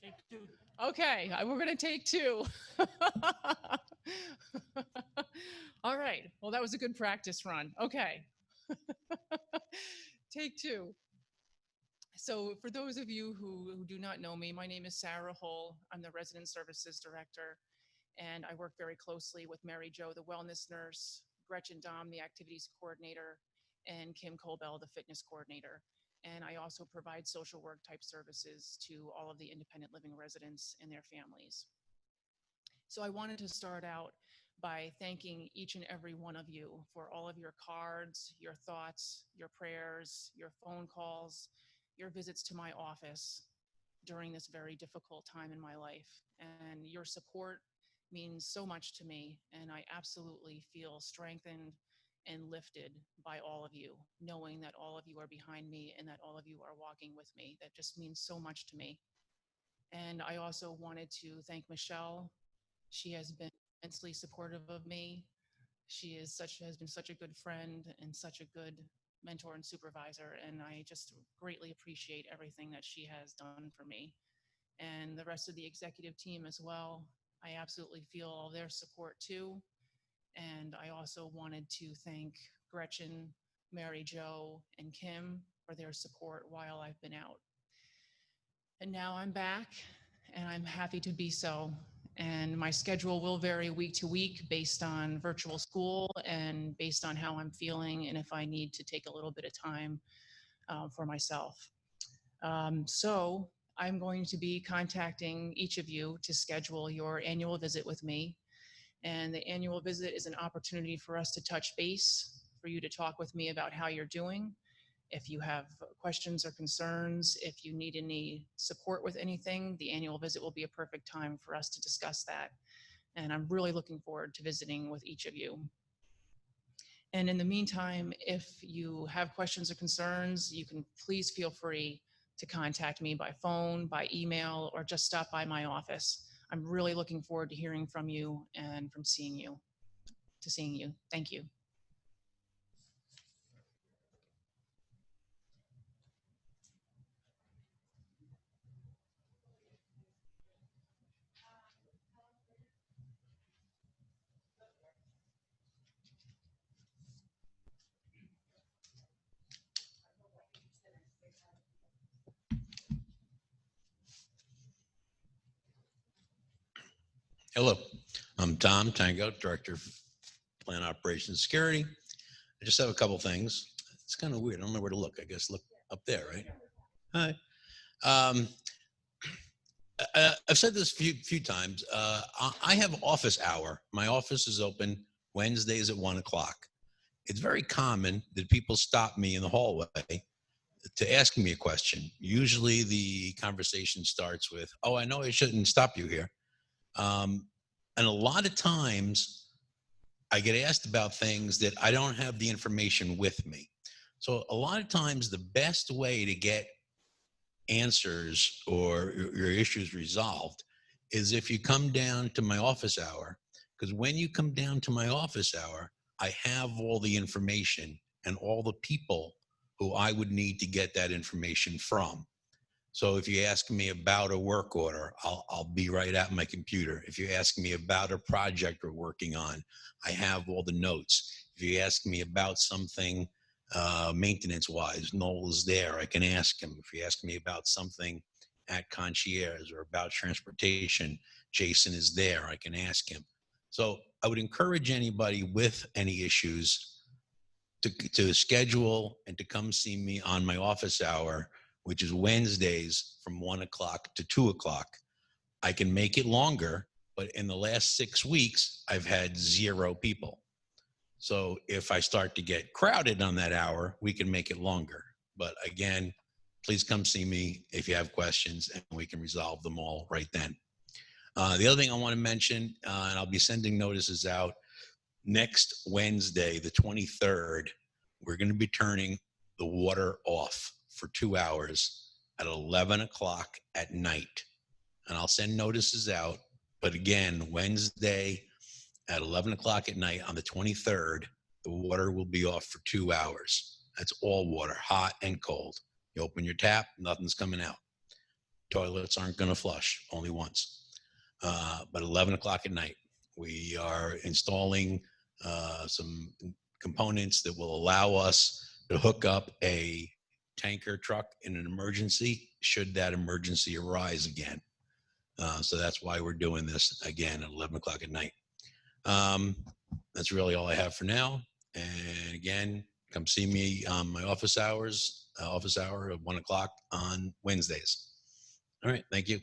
Take two. Okay, we're going to take two. All right. Well, that was a good practice run. Okay. Take two. So, for those of you who do not know me, my name is Sarah Hull. I'm the Resident Services Director, and I work very closely with Mary Jo, the wellness nurse, Gretchen Dom, the activities coordinator, and Kim Colbell, the fitness coordinator. And I also provide social work type services to all of the independent living residents and their families. So I wanted to start out by thanking each and every one of you for all of your cards, your thoughts, your prayers, your phone calls, your visits to my office during this very difficult time in my life. And your support means so much to me. And I absolutely feel strengthened and lifted by all of you, knowing that all of you are behind me and that all of you are walking with me. That just means so much to me. And I also wanted to thank Michelle. She has been immensely supportive of me. She has been such a good friend and such a good mentor and supervisor, and I just greatly appreciate everything that she has done for me. And the rest of the executive team as well. I absolutely feel all their support too. And I also wanted to thank Gretchen, Mary Jo, and Kim for their support while I've been out. And now I'm back, and I'm happy to be so. And my schedule will vary week to week based on virtual school and based on how I'm feeling and if I need to take a little bit of time for myself. So I'm going to be contacting each of you to schedule your annual visit with me. And the annual visit is an opportunity for us to touch base, for you to talk with me about how you're doing, if you have questions or concerns, if you need any support with anything, the annual visit will be a perfect time for us to discuss that. And I'm really looking forward to visiting with each of you. And in the meantime, if you have questions or concerns, you can please feel free to contact me by phone, by email, or just stop by my office. I'm really looking forward to hearing from you and from seeing you, to seeing you. Thank you. Hello, I'm Tom Tango, Director of Plant Operations Security. I just have a couple things. It's kind of weird. I don't know where to look. I guess look up there, right? Hi. Um, I've said this a few times. I have office hour. My office is open Wednesdays at 1 o'clock. It's very common that people stop me in the hallway to ask me a question. Usually the conversation starts with, "Oh, I know I shouldn't stop you here." Um, and a lot of times I get asked about things that I don't have the information with me. So a lot of times the best way to get answers or your issues resolved is if you come down to my office hour, because when you come down to my office hour, I have all the information and all the people who I would need to get that information from. So if you ask me about a work order, I'll be right at my computer. If you ask me about a project we're working on, I have all the notes. If you ask me about something maintenance wise, Noel is there. I can ask him. If you ask me about something at concierge or about transportation, Jason is there. I can ask him. So I would encourage anybody with any issues to schedule and to come see me on my office hour, which is Wednesdays from 1 o'clock to 2 o'clock. I can make it longer, but in the last 6 weeks, I've had 0 people. So if I start to get crowded on that hour, we can make it longer. But again, please come see me if you have questions and we can resolve them all right then. The other thing I want to mention, and I'll be sending notices out next Wednesday, the 23rd, we're going to be turning the water off for 2 hours at 11 o'clock at night. And I'll send notices out. But again, Wednesday at 11 o'clock at night on the 23rd, the water will be off for 2 hours. That's all water, hot and cold. You open your tap, nothing's coming out. toilets aren't going to flush, only once. But 11 o'clock at night, we are installing some components that will allow us to hook up a tanker truck in an emergency, should that emergency arise again. So that's why we're doing this again at 11 o'clock at night. That's really all I have for now. And again, come see me on my office hour of 1 o'clock on Wednesdays. All right. Thank you.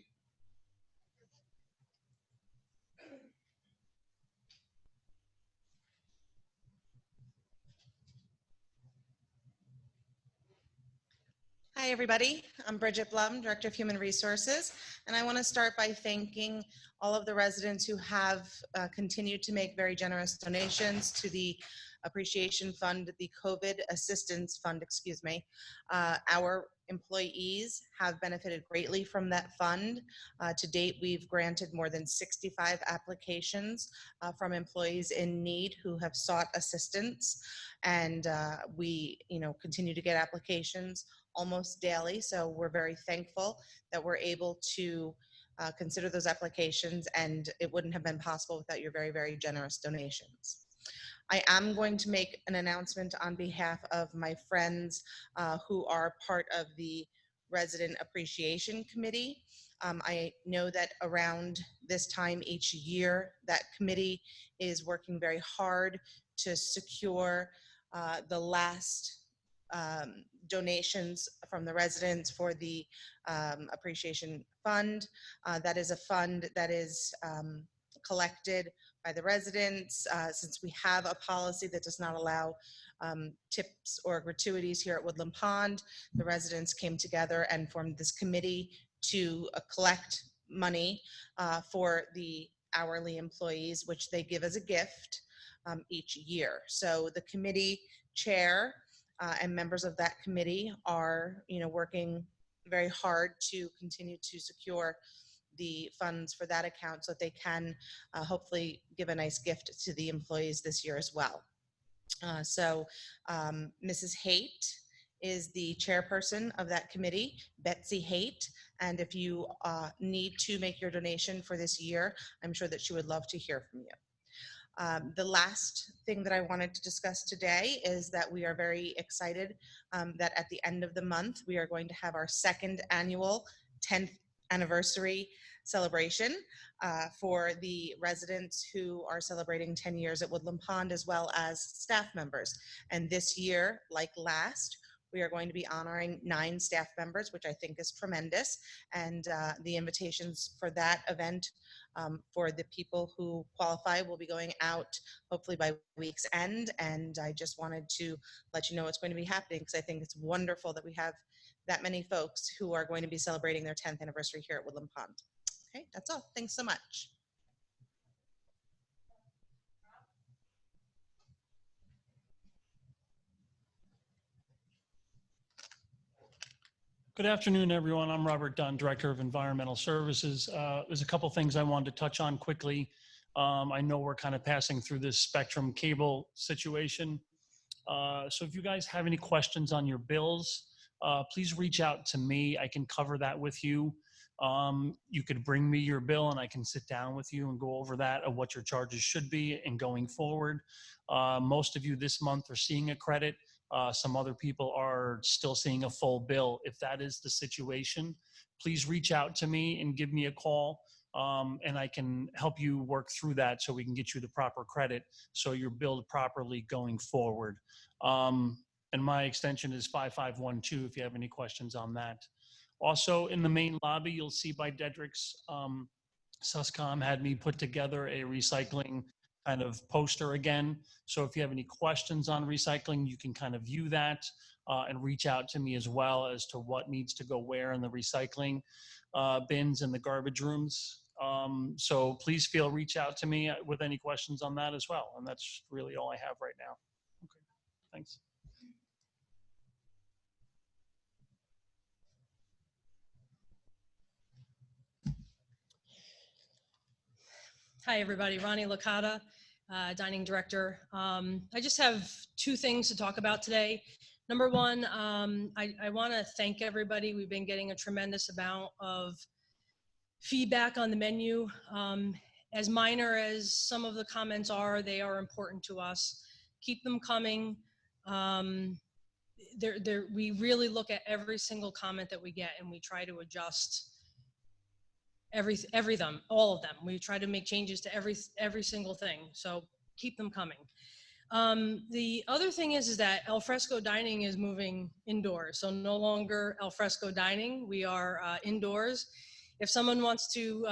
Hi, everybody. I'm Bridget Blum, Director of Human Resources, and I want to start by thanking all of the residents who have continued to make very generous donations to the Appreciation Fund, the COVID Assistance Fund, excuse me. Our employees have benefited greatly from that fund. To date, we've granted more than 65 applications from employees in need who have sought assistance, and we continue to get applications almost daily. So we're very thankful that we're able to consider those applications, and it wouldn't have been possible without your very, very generous donations. I am going to make an announcement on behalf of my friends who are part of the Resident Appreciation Committee. I know that around this time each year, that committee is working very hard to secure the last donations from the residents for the Appreciation Fund. That is a fund that is collected by the residents. Since we have a policy that does not allow tips or gratuities here at Woodland Pond, the residents came together and formed this committee to collect money for the hourly employees, which they give as a gift each year. So the committee chair and members of that committee are, working very hard to continue to secure the funds for that account so that they can hopefully give a nice gift to the employees this year as well. Mrs. Haight is the chairperson of that committee, Betsy Haight, and if you need to make your donation for this year, I'm sure that she would love to hear from you. The last thing that I wanted to discuss today is that we are very excited that at the end of the month, we are going to have our second annual 10th anniversary celebration for the residents who are celebrating 10 years at Woodland Pond, as well as staff members. And this year, like last, we are going to be honoring 9 staff members, which I think is tremendous. And the invitations for that event for the people who qualify will be going out hopefully by week's end. And I just wanted to let you know it's going to be happening, because I think it's wonderful that we have that many folks who are going to be celebrating their 10th anniversary here at Woodland Pond. Okay, that's all. Thanks so much. Good afternoon, everyone. I'm Robert Dunn, Director of Environmental Services. There's a couple things I wanted to touch on quickly. I know we're kind of passing through this Spectrum cable situation. So if you guys have any questions on your bills, please reach out to me. I can cover that with you. You could bring me your bill and I can sit down with you and go over that of what your charges should be and going forward. Most of you this month are seeing a credit. Some other people are still seeing a full bill. If that is the situation, please reach out to me and give me a call, and I can help you work through that so we can get you the proper credit so you're billed properly going forward. And my extension is 5512 if you have any questions on that. Also in the main lobby, you'll see by Dedrick's, Suscom had me put together a recycling kind of poster again. So if you have any questions on recycling, you can kind of view that and reach out to me as well as to what needs to go where in the recycling bins and the garbage rooms. So please reach out to me with any questions on that as well. And that's really all I have right now. Okay, thanks. Hi, everybody. Ronnie Lakota, Dining Director. I just have 2 things to talk about today. Number one, I want to thank everybody. We've been getting a tremendous amount of feedback on the menu. As minor as some of the comments are, they are important to us. Keep them coming. We really look at every single comment that we get, and we try to adjust all of them. We try to make changes to every single thing. So keep them coming. The other thing is that al fresco dining is moving indoors. So no longer al fresco dining. We are indoors. If someone wants to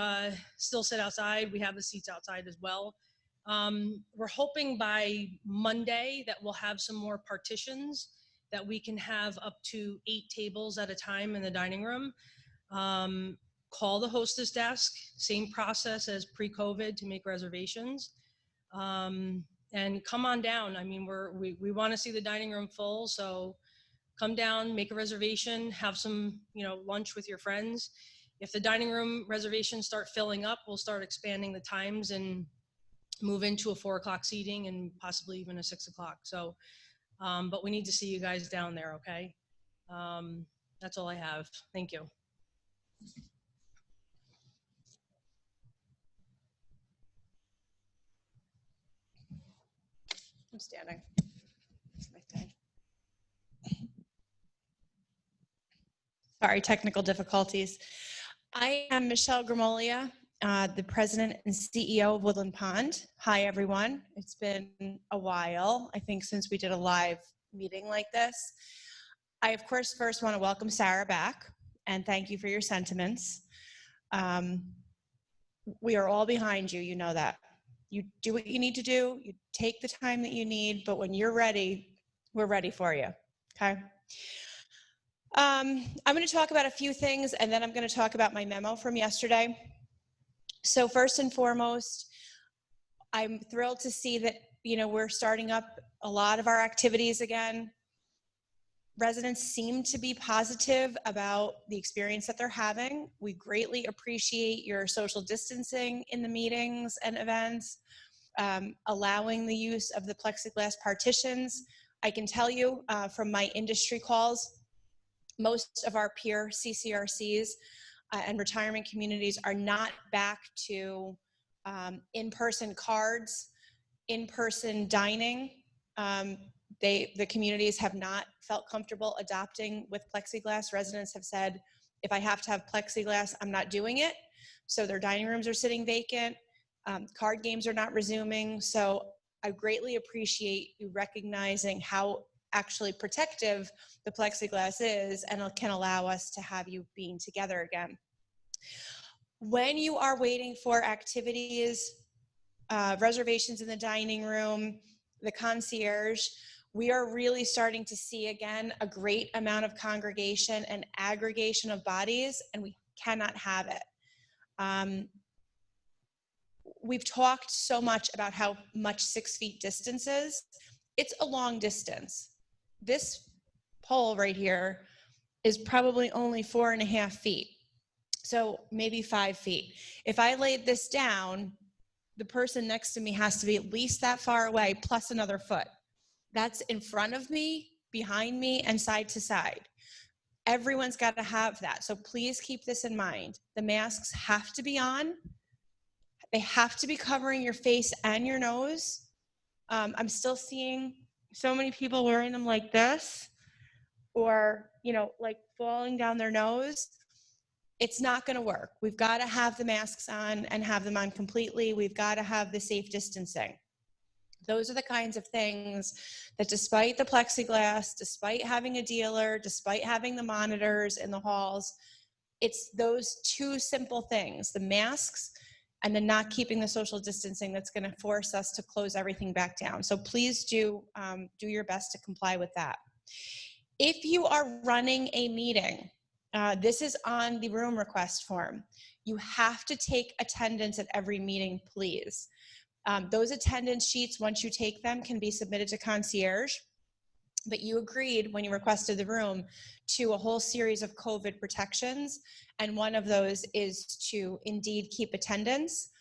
still sit outside, we have the seats outside as well. We're hoping by Monday that we'll have some more partitions, that we can have up to 8 tables at a time in the dining room. Call the hostess desk, same process as pre-COVID to make reservations. And come on down. I mean, we want to see the dining room full, so come down, make a reservation, have some, lunch with your friends. If the dining room reservations start filling up, we'll start expanding the times and move into a 4 o'clock seating and possibly even a 6 o'clock. So, but we need to see you guys down there, okay? That's all I have. Thank you. I'm standing. It's my thing. Sorry, technical difficulties. I am Michelle Grimolia, the president and CEO of Woodland Pond. Hi, everyone. It's been a while, I think, since we did a live meeting like this. I, of course, first want to welcome Sarah back and thank you for your sentiments. We are all behind you, you know that. You do what you need to do, you take the time that you need, but when you're ready, we're ready for you, okay? I'm going to talk about a few things, and then I'm going to talk about my memo from yesterday. So first and foremost, I'm thrilled to see that, we're starting up a lot of our activities again. Residents seem to be positive about the experience that they're having. We greatly appreciate your social distancing in the meetings and events, allowing the use of the plexiglass partitions. I can tell you from my industry calls, most of our peer CCRCs and retirement communities are not back to in-person cards, in-person dining. The communities have not felt comfortable adopting with plexiglass. Residents have said, if I have to have plexiglass, I'm not doing it. So their dining rooms are sitting vacant. Card games are not resuming. So I greatly appreciate you recognizing how actually protective the plexiglass is and can allow us to have you being together again. When you are waiting for activities, reservations in the dining room, the concierge, we are really starting to see again a great amount of congregation and aggregation of bodies, and we cannot have it. We've talked so much about how much 6 feet distance is. It's a long distance. This pole right here is probably only 4.5 feet. So maybe 5 feet. If I laid this down, the person next to me has to be at least that far away, plus another foot. That's in front of me, behind me, and side to side. Everyone's got to have that. So please keep this in mind. The masks have to be on. They have to be covering your face and your nose. I'm still seeing so many people wearing them like this, or, like falling down their nose. It's not going to work. We've got to have the masks on and have them on completely. We've got to have the safe distancing. Those are the kinds of things that, despite the plexiglass, despite having a dealer, despite having the monitors in the halls, it's those 2 simple things, the masks and then not keeping the social distancing, that's going to force us to close everything back down. So please do your best to comply with that. If you are running a meeting, this is on the room request form. You have to take attendance at every meeting, please. Those attendance sheets, once you take them, can be submitted to concierge, but you agreed when you requested the room to a whole series of COVID protections, and one of those is to indeed keep attendance.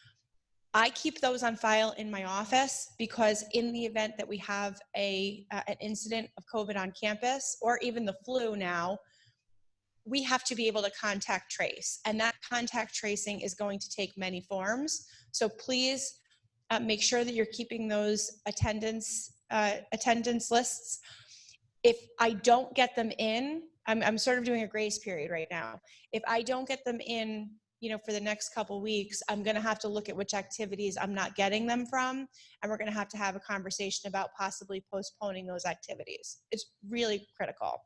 I keep those on file in my office because in the event that we have an incident of COVID on campus, or even the flu now, we have to be able to contact trace. And that contact tracing is going to take many forms. So please make sure that you're keeping those attendance lists. If I don't get them in, I'm sort of doing a grace period right now. If I don't get them in, for the next couple weeks, I'm going to have to look at which activities I'm not getting them from, and we're going to have a conversation about possibly postponing those activities. It's really critical.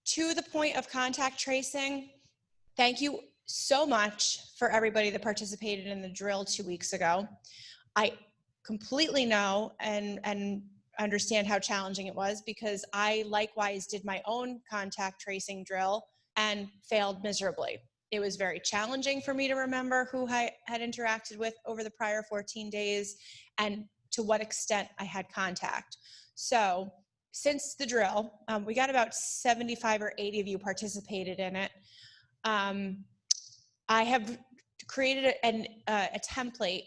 To the point of contact tracing, thank you so much for everybody that participated in the drill 2 weeks ago. I completely know and understand how challenging it was, because I likewise did my own contact tracing drill and failed miserably. It was very challenging for me to remember who I had interacted with over the prior 14 days and to what extent I had contact. So since the drill, we got about 75 or 80 of you participated in it. I have created a template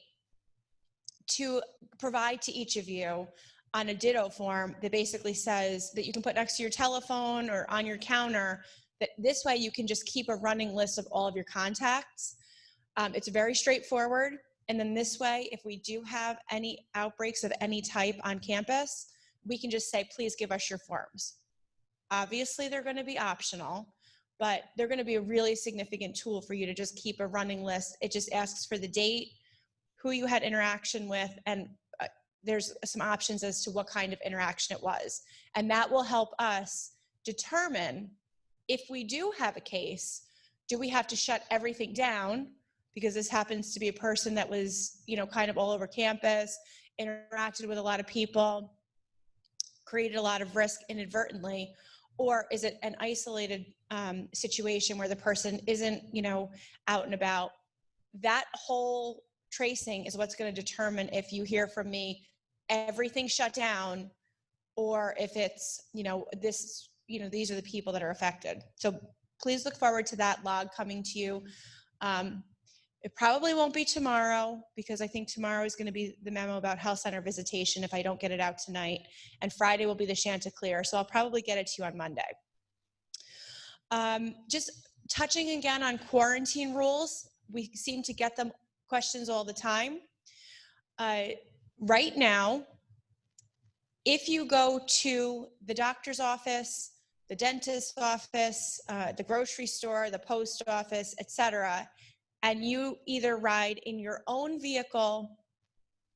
to provide to each of you on a ditto form that basically says that you can put next to your telephone or on your counter, that this way you can just keep a running list of all of your contacts. It's very straightforward. And then this way, if we do have any outbreaks of any type on campus, we can just say, please give us your forms. Obviously, they're going to be optional, but they're going to be a really significant tool for you to just keep a running list. It just asks for the date, who you had interaction with, and there's some options as to what kind of interaction it was. And that will help us determine if we do have a case, do we have to shut everything down? Because this happens to be a person that was, kind of all over campus, interacted with a lot of people, created a lot of risk inadvertently, or is it an isolated situation where the person isn't, out and about? That whole tracing is what's going to determine if you hear from me, everything shut down, or if it's, these are the people that are affected. So please look forward to that log coming to you. It probably won't be tomorrow, because I think tomorrow is going to be the memo about health center visitation if I don't get it out tonight. And Friday will be the Chanticleer. So I'll probably get it to you on Monday. Just touching again on quarantine rules. We seem to get them questions all the time. Right now, if you go to the doctor's office, the dentist's office, the grocery store, the post office, etc., and you either ride in your own vehicle,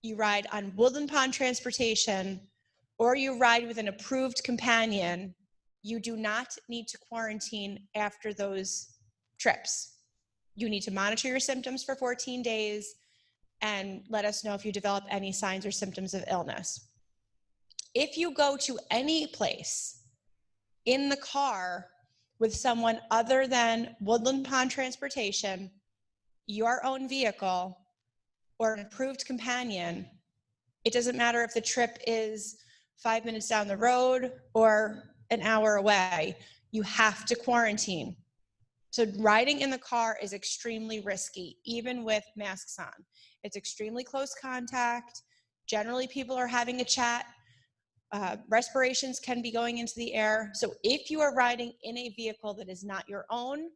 you ride on Woodland Pond Transportation, or you ride with an approved companion, you do not need to quarantine after those trips. You need to monitor your symptoms for 14 days and let us know if you develop any signs or symptoms of illness. If you go to any place in the car with someone other than Woodland Pond Transportation, your own vehicle, or an approved companion, it doesn't matter if the trip is 5 minutes down the road or an hour away, you have to quarantine. So riding in the car is extremely risky, even with masks on. It's extremely close contact. Generally, people are having a chat. Respirations can be going into the air. So if you are riding in a vehicle that is not your own,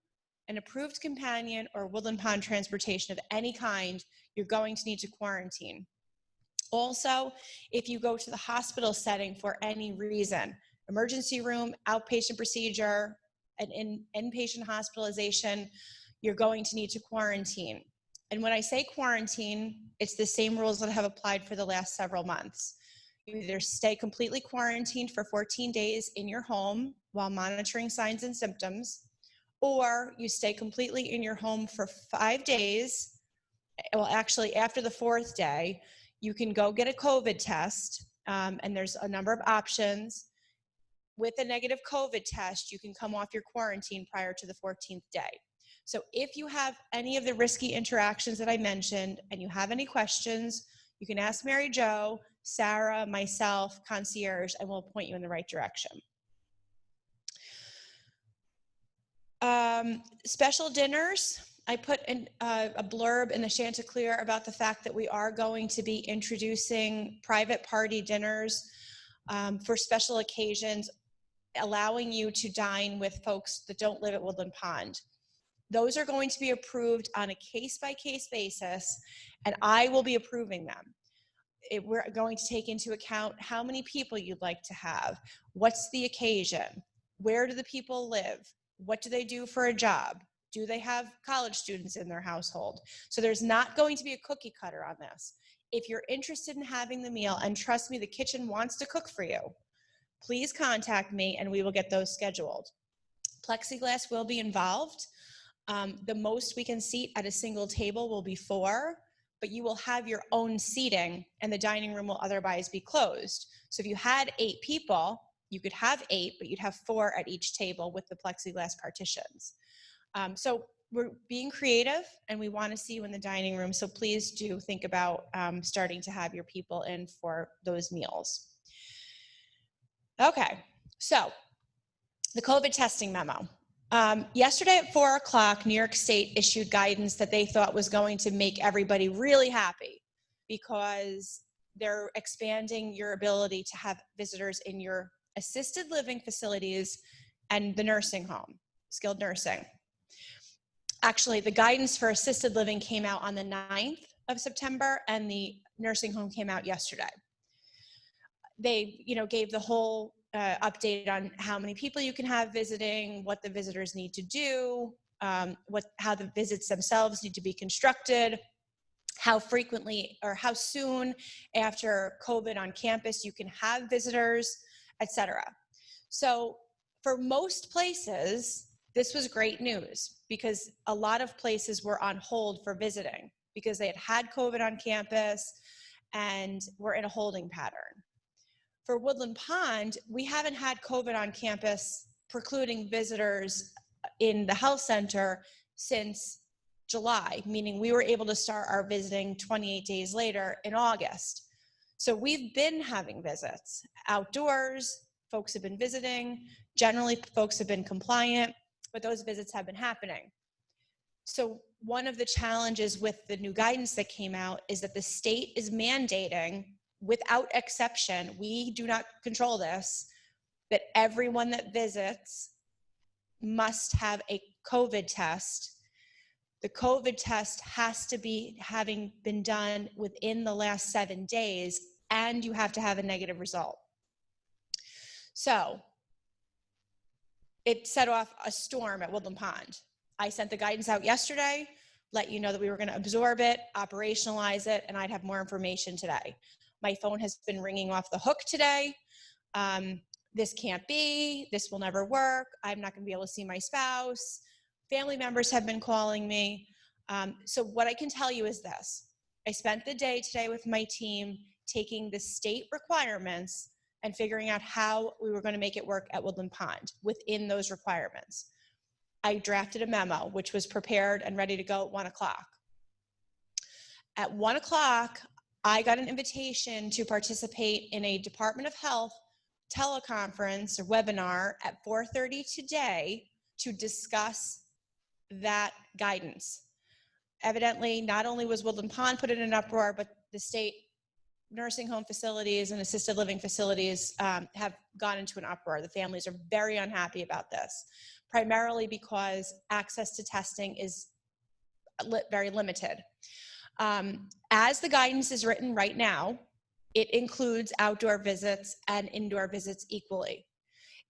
an approved companion, or Woodland Pond Transportation of any kind, you're going to need to quarantine. Also, if you go to the hospital setting for any reason, emergency room, outpatient procedure, an inpatient hospitalization, you're going to need to quarantine. And when I say quarantine, it's the same rules that have applied for the last several months. You either stay completely quarantined for 14 days in your home while monitoring signs and symptoms, or you stay completely in your home for 5 days. Well, actually, after the 4th day, you can go get a COVID test, and there's a number of options. With a negative COVID test, you can come off your quarantine prior to the 14th day. So if you have any of the risky interactions that I mentioned and you have any questions, you can ask Mary Jo, Sarah, myself, concierge, and we'll point you in the right direction. Special dinners. I put in a blurb in the Chanticleer about the fact that we are going to be introducing private party dinners for special occasions, allowing you to dine with folks that don't live at Woodland Pond. Those are going to be approved on a case-by-case basis, and I will be approving them. We're going to take into account how many people you'd like to have, what's the occasion, where do the people live, what do they do for a job, do they have college students in their household? So there's not going to be a cookie cutter on this. If you're interested in having the meal, and trust me, the kitchen wants to cook for you, please contact me and we will get those scheduled. Plexiglass will be involved. The most we can seat at a single table will be 4, but you will have your own seating and the dining room will otherwise be closed. So if you had 8 people, you could have 8, but you'd have 4 at each table with the plexiglass partitions. So we're being creative and we want to see you in the dining room. So please do think about starting to have your people in for those meals. Okay, so the COVID testing memo. Yesterday at 4 o'clock, New York State issued guidance that they thought was going to make everybody really happy because they're expanding your ability to have visitors in your assisted living facilities and the nursing home, skilled nursing. Actually, the guidance for assisted living came out on the 9th of September and the nursing home came out yesterday. They, gave the whole update on how many people you can have visiting, what the visitors need to do, how the visits themselves need to be constructed, how frequently or how soon after COVID on campus you can have visitors, etc. So for most places, this was great news because a lot of places were on hold for visiting because they had COVID on campus and were in a holding pattern. For Woodland Pond, we haven't had COVID on campus precluding visitors in the health center since July, meaning we were able to start our visiting 28 days later in August. So we've been having visits outdoors, folks have been visiting, generally folks have been compliant, but those visits have been happening. So one of the challenges with the new guidance that came out is that the state is mandating, without exception, we do not control this, that everyone that visits must have a COVID test. The COVID test has to be having been done within the last 7 days, and you have to have a negative result. So it set off a storm at Woodland Pond. I sent the guidance out yesterday, let you know that we were going to absorb it, operationalize it, and I'd have more information today. My phone has been ringing off the hook today. This can't be, this will never work, I'm not going to be able to see my spouse. Family members have been calling me. So what I can tell you is this. I spent the day today with my team taking the state requirements and figuring out how we were going to make it work at Woodland Pond within those requirements. I drafted a memo, which was prepared and ready to go at 1 o'clock. At 1 o'clock, I got an invitation to participate in a Department of Health teleconference or webinar at 4:30 today to discuss that guidance. Evidently, not only was Woodland Pond put in an uproar, but the state nursing home facilities and assisted living facilities have gone into an uproar. The families are very unhappy about this, primarily because access to testing is very limited. As the guidance is written right now, it includes outdoor visits and indoor visits equally.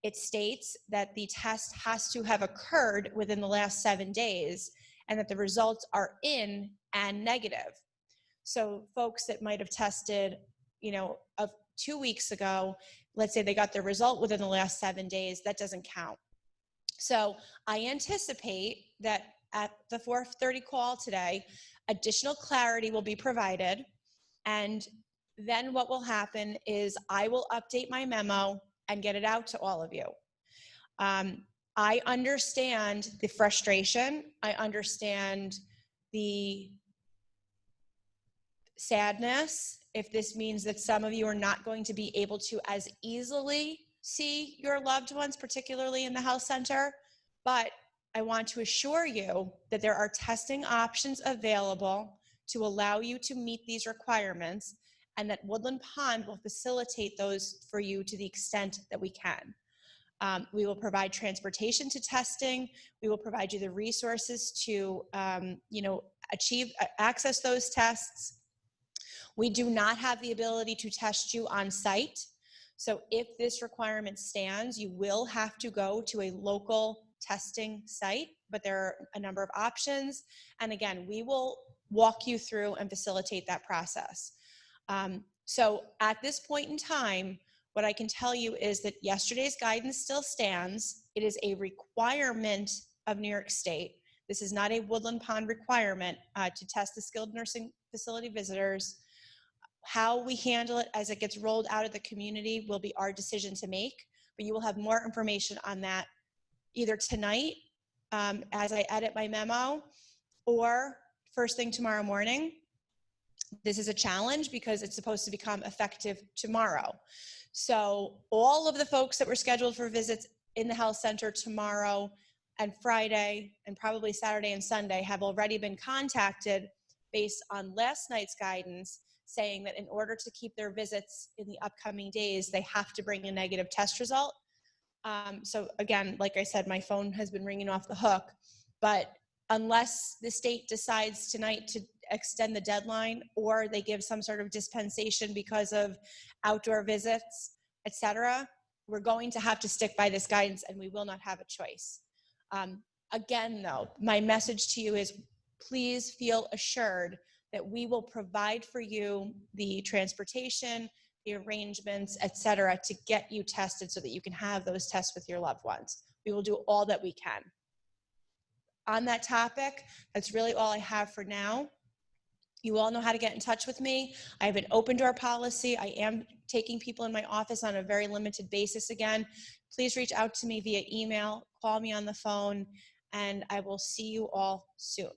It states that the test has to have occurred within the last 7 days and that the results are in and negative. So folks that might have tested, of 2 weeks ago, let's say they got their result within the last 7 days, that doesn't count. So I anticipate that at the 4:30 call today, additional clarity will be provided. And then what will happen is I will update my memo and get it out to all of you. I understand the frustration. I understand the sadness if this means that some of you are not going to be able to as easily see your loved ones, particularly in the health center. But I want to assure you that there are testing options available to allow you to meet these requirements, and that Woodland Pond will facilitate those for you to the extent that we can. We will provide transportation to testing. We will provide you the resources to, access those tests. We do not have the ability to test you on site. So if this requirement stands, you will have to go to a local testing site, but there are a number of options. And again, we will walk you through and facilitate that process. So at this point in time, what I can tell you is that yesterday's guidance still stands. It is a requirement of New York State. This is not a Woodland Pond requirement to test the skilled nursing facility visitors. How we handle it as it gets rolled out of the community will be our decision to make, but you will have more information on that either tonight as I edit my memo, or first thing tomorrow morning. This is a challenge because it's supposed to become effective tomorrow. So all of the folks that were scheduled for visits in the health center tomorrow and Friday and probably Saturday and Sunday have already been contacted based on last night's guidance, saying that in order to keep their visits in the upcoming days, they have to bring a negative test result. So again, like I said, my phone has been ringing off the hook, but unless the state decides tonight to extend the deadline, or they give some sort of dispensation because of outdoor visits, etc., we're going to have to stick by this guidance, and we will not have a choice. Again, though, my message to you is please feel assured that we will provide for you the transportation, the arrangements, etc., to get you tested so that you can have those tests with your loved ones. We will do all that we can. On that topic, that's really all I have for now. You all know how to get in touch with me. I have an open door policy. I am taking people in my office on a very limited basis again. Please reach out to me via email, call me on the phone, and I will see you all soon.